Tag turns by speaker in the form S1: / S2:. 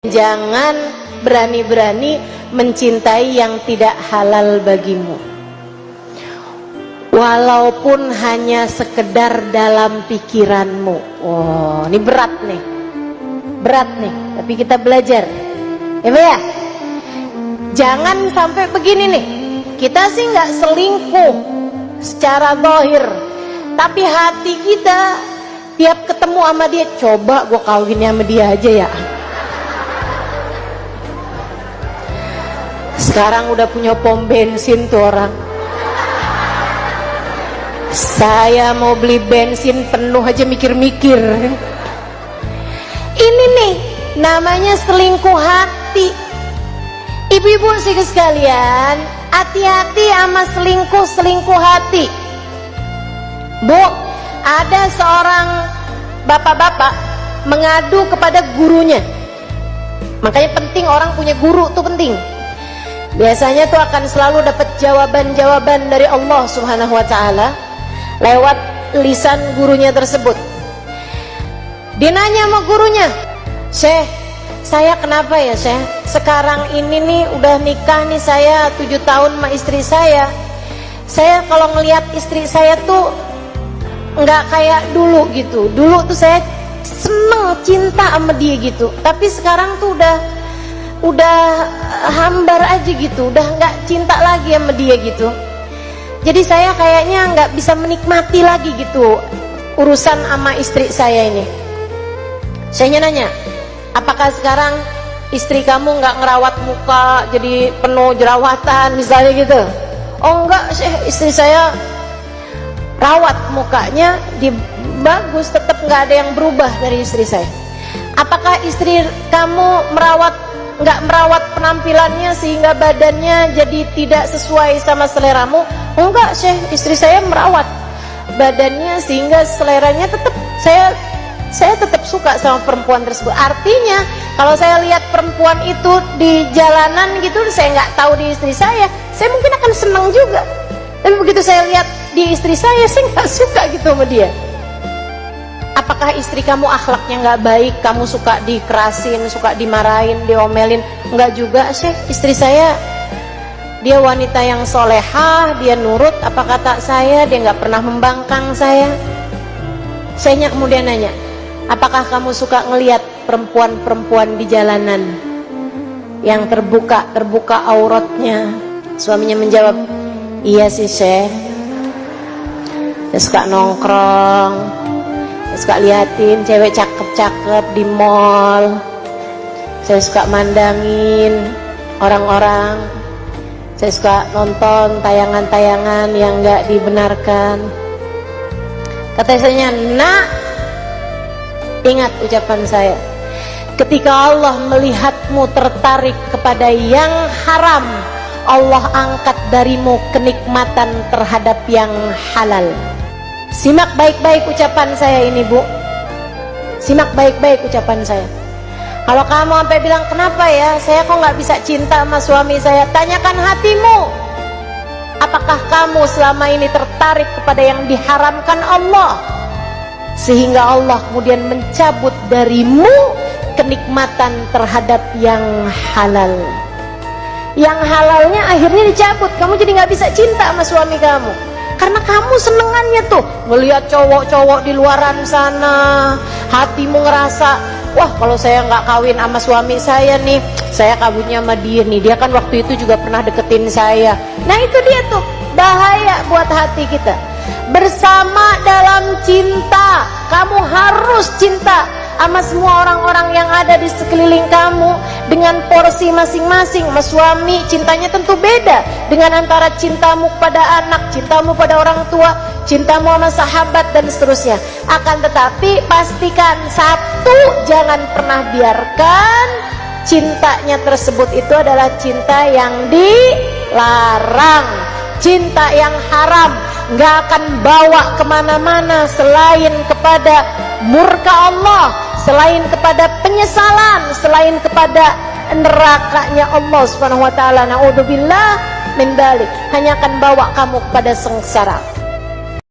S1: Jangan berani-berani mencintai yang tidak halal bagimu, walaupun hanya sekedar dalam pikiranmu. Oh, ini berat nih, tapi kita belajar, ya Pak ya. Jangan sampai begini nih, kita sih nggak selingkuh secara zahir, tapi hati kita tiap ketemu sama dia, coba gue kawin sama dia aja ya. Sekarang udah punya pom bensin tuh orang. Saya mau beli bensin penuh aja mikir-mikir. Ini nih namanya selingkuh hati. Ibu-ibu sekalian, hati-hati sama selingkuh hati. Bu, ada seorang bapak-bapak mengadu kepada gurunya. Makanya penting orang punya guru tuh penting. Biasanya tuh akan selalu dapat jawaban-jawaban dari Allah Subhanahu wa Ta'ala lewat lisan gurunya tersebut. Dia nanya sama gurunya, "Syekh, saya kenapa ya Syekh? Sekarang ini nih udah nikah nih saya 7 tahun sama istri saya. Saya kalau ngelihat istri saya tuh nggak kayak dulu gitu. Dulu tuh saya seneng cinta sama dia gitu, tapi sekarang tuh udah hambar aja gitu, udah nggak cinta lagi sama dia gitu. Jadi saya kayaknya nggak bisa menikmati lagi gitu urusan sama istri saya ini." Saya nanya, "Apakah sekarang istri kamu nggak ngerawat muka jadi penuh jerawatan misalnya gitu?" "Oh enggak, istri saya rawat mukanya, bagus, tetap nggak ada yang berubah dari istri saya." "Apakah istri kamu nggak merawat penampilannya sehingga badannya jadi tidak sesuai sama seleramu?" "Oh enggak Syekh, istri saya merawat badannya sehingga seleranya tetap saya tetap suka sama perempuan tersebut." Artinya kalau saya lihat perempuan itu di jalanan gitu, saya nggak tahu di istri saya mungkin akan senang juga, tapi begitu saya lihat di istri saya nggak suka gitu sama dia. "Apakah istri kamu akhlaknya nggak baik, kamu suka dikerasin, suka dimarahin, diomelin?" "Enggak juga Syekh, istri saya dia wanita yang solehah, dia nurut apa kata saya, dia nggak pernah membangkang saya." Saya kemudian nanya, "Apakah kamu suka ngelihat perempuan-perempuan di jalanan yang terbuka auratnya?" Suaminya menjawab, "Iya sih Syekh, saya suka nongkrong, saya suka liatin cewek cakep-cakep di mall, saya suka mandangin orang-orang, saya suka nonton tayangan-tayangan yang gak dibenarkan." Kata saya, "Nak, ingat ucapan saya, ketika Allah melihatmu tertarik kepada yang haram, Allah angkat darimu kenikmatan terhadap yang halal." Simak baik-baik ucapan saya ini Bu, simak baik-baik ucapan saya. Kalau kamu sampai bilang, "Kenapa ya saya kok nggak bisa cinta sama suami saya?" Tanyakan hatimu, apakah kamu selama ini tertarik kepada yang diharamkan Allah sehingga Allah kemudian mencabut darimu kenikmatan terhadap yang halal. Yang halalnya akhirnya dicabut, kamu jadi nggak bisa cinta sama suami kamu karena kamu senengannya tuh ngelihat cowok-cowok di luaran sana. Hatimu ngerasa, "Wah, kalau saya nggak kawin sama suami saya nih, saya kawinnya sama dia nih, dia kan waktu itu juga pernah deketin saya." Nah itu dia tuh bahaya buat hati kita. Bersama dalam cinta, kamu harus cinta sama semua orang-orang yang ada di sekeliling kamu dengan porsi masing-masing. Sama suami cintanya tentu beda dengan antara cintamu pada anak, cintamu pada orang tua, cintamu sama sahabat dan seterusnya. Akan tetapi pastikan satu, jangan pernah biarkan cintanya tersebut itu adalah cinta yang dilarang, cinta yang haram, nggak akan bawa kemana-mana selain kepada murka Allah, selain kepada penyesalan, selain kepada nerakanya Allah Subhanahu wa Ta'ala. Na'udzubillah min dzalik, hanya akan bawa kamu kepada sengsara.